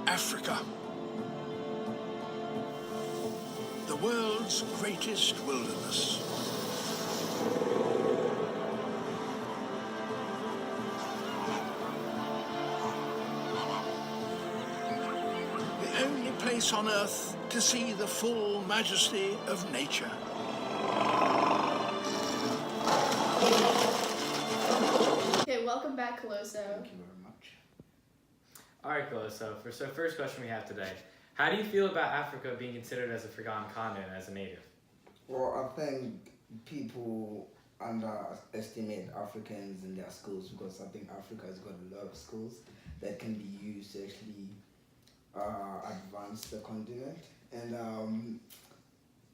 Africa, the world's greatest wilderness. The only place on Earth to see the full majesty of nature. Okay, welcome back, Coloso. Thank you very much. All right, Coloso, for the first question we have today, how do you feel about Africa being considered as a forgotten continent as a native? Well, I think people underestimate Africans in their schools because I think Africa has got a lot of schools that can be used to actually advance the continent. And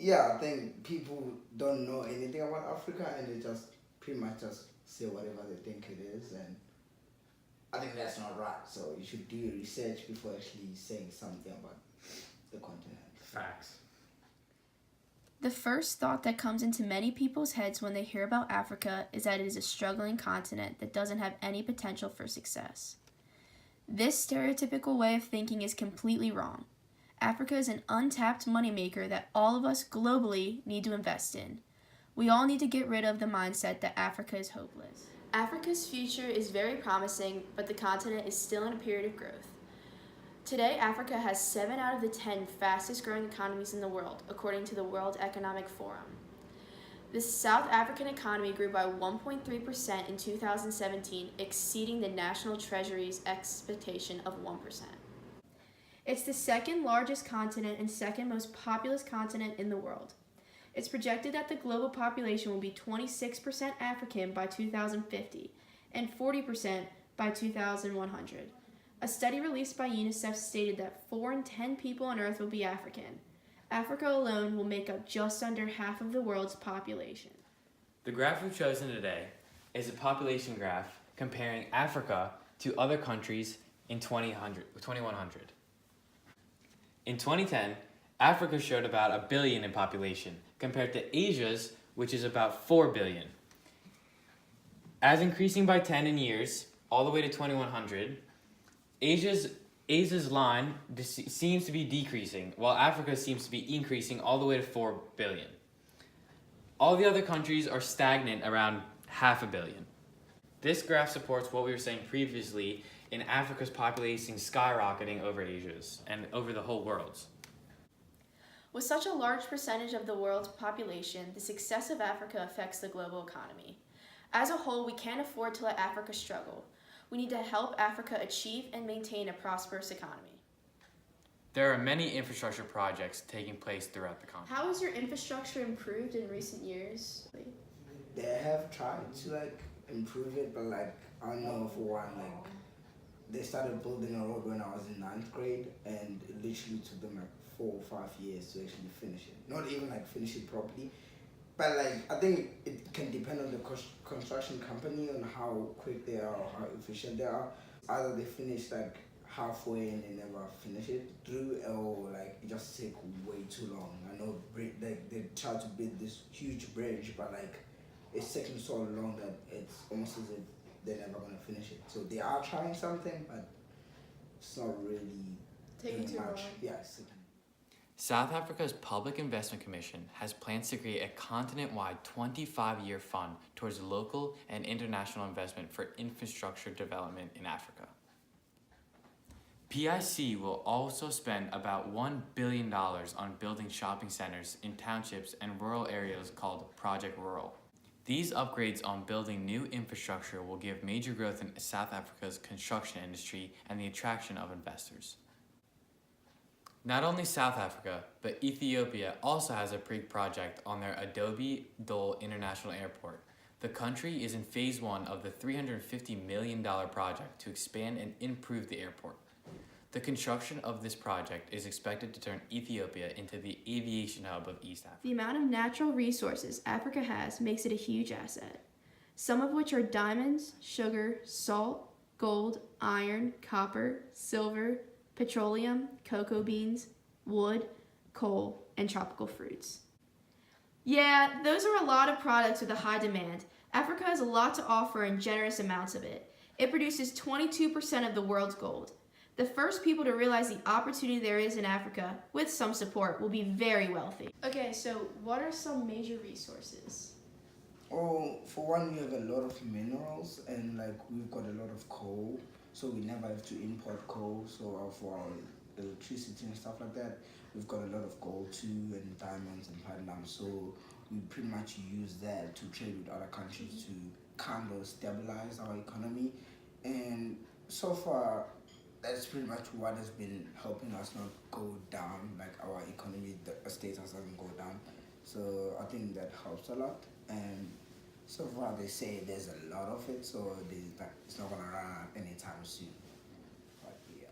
I think people don't know anything about Africa and they just pretty much just say whatever they think it is, and I think that's not right. So you should do your research before actually saying something about the continent. Facts. The first thought that comes into many people's heads when they hear about Africa is that it is a struggling continent that doesn't have any potential for success. This stereotypical way of thinking is completely wrong. Africa is an untapped moneymaker that all of us globally need to invest in. We all need to get rid of the mindset that Africa is hopeless. Africa's future is very promising, but the continent is still in a period of growth. Today, Africa has 7 out of the 10 fastest growing economies in the world, according to the World Economic Forum. The South African economy grew by 1.3% in 2017, exceeding the National Treasury's expectation of 1%. It's the second largest continent and second most populous continent in the world. It's projected that the global population will be 26% African by 2050 and 40% by 2100. A study released by UNICEF stated that 4 in 10 people on Earth will be African. Africa alone will make up just under half of the world's population. The graph we've chosen today is a population graph comparing Africa to other countries in 2100. In 2010, Africa showed about 1 billion in population, compared to Asia's, which is about 4 billion. As increasing by 10 in years, all the way to 2100, Asia's line seems to be decreasing, while Africa seems to be increasing all the way to 4 billion. All the other countries are stagnant around 500 million. This graph supports what we were saying previously in Africa's population skyrocketing over Asia's and over the whole world's. With such a large percentage of the world's population, the success of Africa affects the global economy. As a whole, we can't afford to let Africa struggle. We need to help Africa achieve and maintain a prosperous economy. There are many infrastructure projects taking place throughout the continent. How has your infrastructure improved in recent years? They have tried to improve it, but I don't know, for one, they started building a road when I was in 9th grade, and it literally took them 4 or 5 years to actually finish it. Not even finish it properly, but I think it can depend on the construction company on how quick they are or how efficient they are. Either they finish halfway and they never finish it through, or it just take way too long. I know they try to build this huge bridge, but it's taking so long that it's almost as if they're never gonna finish it. So they are trying something, but it's not really Taking too much. long. Yeah, it's South Africa's Public Investment Commission has plans to create a continent-wide 25-year fund towards local and international investment for infrastructure development in Africa. PIC will also spend about $1 billion on building shopping centers in townships and rural areas called Project Rural. These upgrades on building new infrastructure will give major growth in South Africa's construction industry and the attraction of investors. Not only South Africa, but Ethiopia also has a big project on their Adobe Dole International Airport. The country is in phase 1 of the $350 million project to expand and improve the airport. The construction of this project is expected to turn Ethiopia into the aviation hub of East Africa. The amount of natural resources Africa has makes it a huge asset, some of which are diamonds, sugar, salt, gold, iron, copper, silver, petroleum, cocoa beans, wood, coal, and tropical fruits. Yeah, those are a lot of products with a high demand. Africa has a lot to offer and generous amounts of it. It produces 22% of the world's gold. The first people to realize the opportunity there is in Africa, with some support, will be very wealthy. Okay, so what are some major resources? Oh, for one, we have a lot of minerals, and like we've got a lot of coal, so we never have to import coal. So for our electricity and stuff like that, we've got a lot of gold too, and diamonds and platinum. So we pretty much use that to trade with other countries to kind of stabilize our economy. And so far, that's pretty much what has been helping us not go down, like our economy, the status doesn't go down. So I think that helps a lot. And so far they say there's a lot of it, so it's not gonna run out anytime soon. But yeah.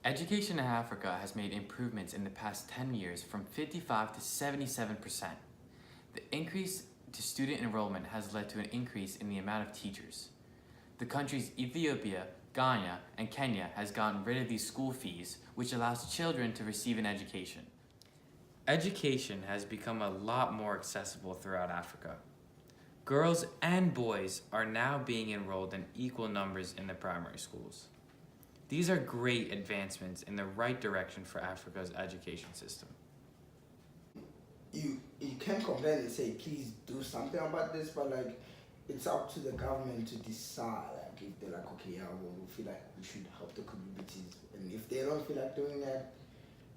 Education in Africa has made improvements in the past 10 years from 55 to 77%. The increase to student enrollment has led to an increase in the amount of teachers. The countries Ethiopia, Ghana, and Kenya has gotten rid of these school fees, which allows children to receive an education. Education has become a lot more accessible throughout Africa. Girls and boys are now being enrolled in equal numbers in the primary schools. These are great advancements in the right direction for Africa's education system. You can complain and say, please do something about this, but like it's up to the government to decide. Like if they're like, okay, yeah, well, we feel like we should help the communities, and if they don't feel like doing that,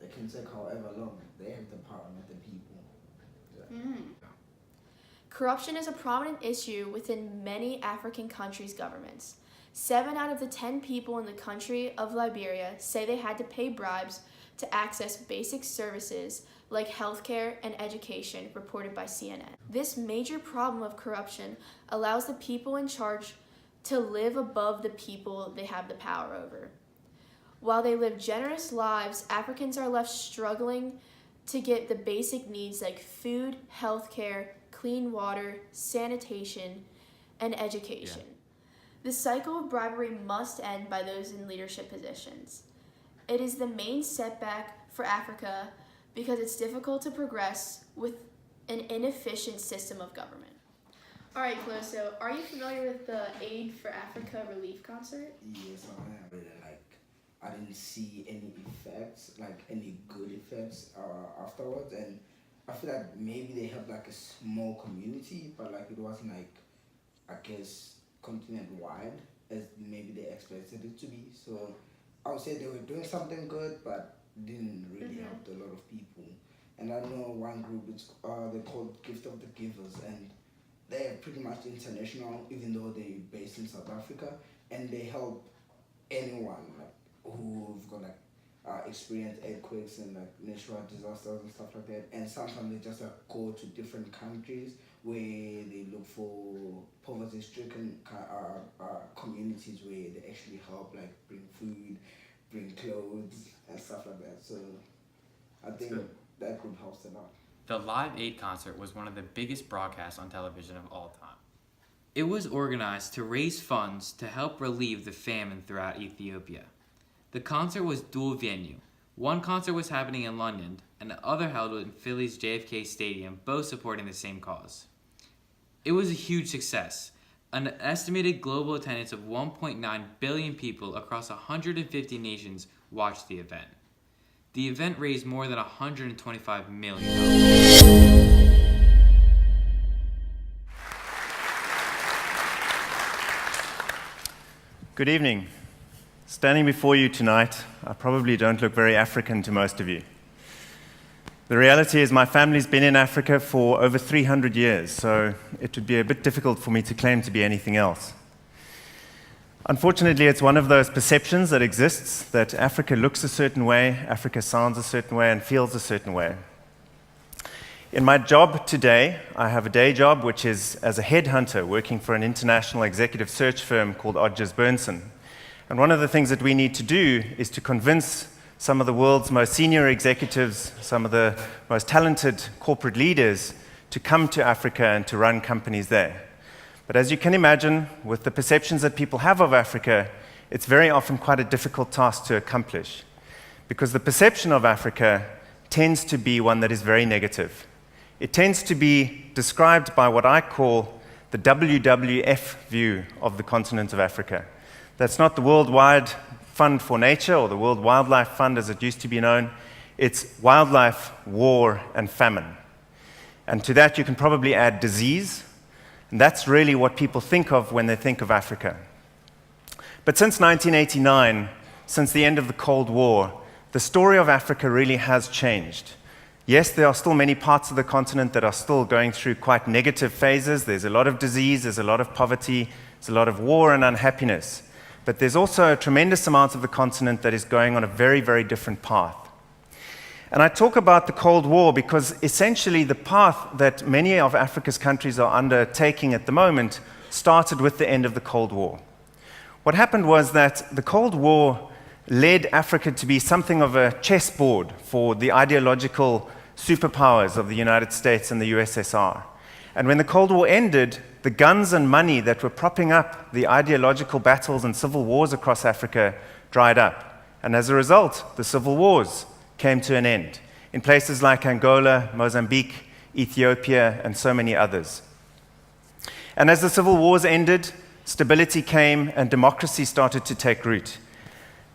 they can take however long. They have the power, not the people. Yeah. Corruption is a prominent issue within many African countries' governments. 7 out of the 10 people in the country of Liberia say they had to pay bribes to access basic services like healthcare and education, reported by CNN. This major problem of corruption allows the people in charge to live above the people they have the power over. While they live generous lives, Africans are left struggling to get the basic needs like food, healthcare, clean water, sanitation, and education. Yeah. The cycle of bribery must end by those in leadership positions. It is the main setback for Africa because it's difficult to progress with an inefficient system of government. All right, Chloe, so are you familiar with the Aid for Africa relief concert? Yes, I am. Really, I didn't see any effects, like any good effects afterwards, and I feel like maybe they have like a small community, but like it wasn't like, I guess, continent-wide as maybe they expected it to be. So I would say they were doing something good, but didn't really help a lot of people. And I know one group, it's they're called Gift of the Givers, and they're pretty much international, even though they're based in South Africa, and they help anyone like who've got like experienced earthquakes and like natural disasters and stuff like that. And sometimes they just go to different countries where they look for poverty-stricken communities where they actually help, like bring food, bring clothes and stuff like that. So I think that group helps a lot. The Live Aid concert was one of the biggest broadcasts on television of all time. It was organized to raise funds to help relieve the famine throughout Ethiopia. The concert was dual venue. One concert was happening in London, and the other held in Philly's JFK Stadium, both supporting the same cause. It was a huge success. An estimated global attendance of 1.9 billion people across 150 nations watched the event. The event raised more than $125 million. Good evening. Standing before you tonight, I probably don't look very African to most of you. The reality is my family's been in Africa for over 300 years, so it would be a bit difficult for me to claim to be anything else. Unfortunately, it's one of those perceptions that exists, that Africa looks a certain way, Africa sounds a certain way, and feels a certain way. In my job today, I have a day job which is as a headhunter working for an international executive search firm called Odgers Berndtson. And one of the things that we need to do is to convince some of the world's most senior executives, some of the most talented corporate leaders to come to Africa and to run companies there. But as you can imagine, with the perceptions that people have of Africa, it's very often quite a difficult task to accomplish, because the perception of Africa tends to be one that is very negative. It tends to be described by what I call the WWF view of the continent of Africa. That's not the worldwide Fund for Nature, or the World Wildlife Fund as it used to be known, it's wildlife, war, and famine. And to that you can probably add disease, and that's really what people think of when they think of Africa. But since 1989, since the end of the Cold War, the story of Africa really has changed. Yes, there are still many parts of the continent that are still going through quite negative phases. There's a lot of disease, there's a lot of poverty, there's a lot of war and unhappiness. But there's also a tremendous amount of the continent that is going on a very, very different path. And I talk about the Cold War because essentially the path that many of Africa's countries are undertaking at the moment started with the end of the Cold War. What happened was that the Cold War led Africa to be something of a chessboard for the ideological superpowers of the United States and the USSR. And when the Cold War ended, the guns and money that were propping up the ideological battles and civil wars across Africa dried up. And as a result, the civil wars came to an end in places like Angola, Mozambique, Ethiopia, and so many others. And as the civil wars ended, stability came and democracy started to take root.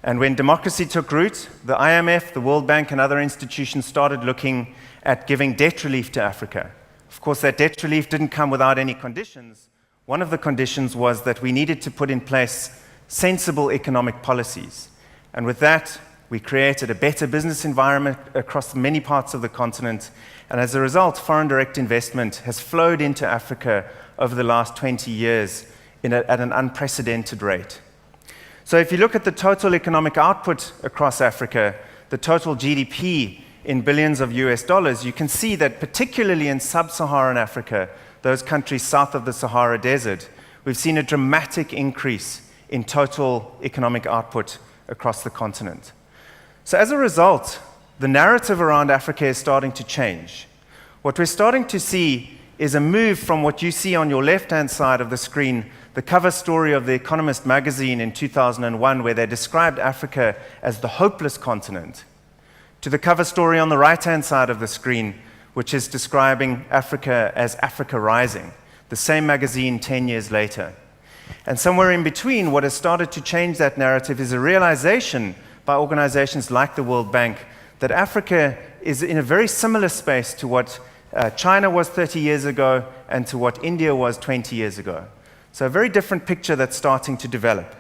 And when democracy took root, the IMF, the World Bank, and other institutions started looking at giving debt relief to Africa. Of course, that debt relief didn't come without any conditions. One of the conditions was that we needed to put in place sensible economic policies. And with that, we created a better business environment across many parts of the continent, and as a result, foreign direct investment has flowed into Africa over the last 20 years at an unprecedented rate. So if you look at the total economic output across Africa, the total GDP in billions of US dollars, you can see that particularly in sub-Saharan Africa, those countries south of the Sahara Desert, we've seen a dramatic increase in total economic output across the continent. So as a result, the narrative around Africa is starting to change. What we're starting to see is a move from what you see on your left-hand side of the screen, the cover story of The Economist magazine in 2001, where they described Africa as the hopeless continent, to the cover story on the right-hand side of the screen, which is describing Africa as Africa Rising, the same magazine 10 years later. And somewhere in between, what has started to change that narrative is a realization by organizations like the World Bank that Africa is in a very similar space to what China was 30 years ago and to what India was 20 years ago. So a very different picture that's starting to develop.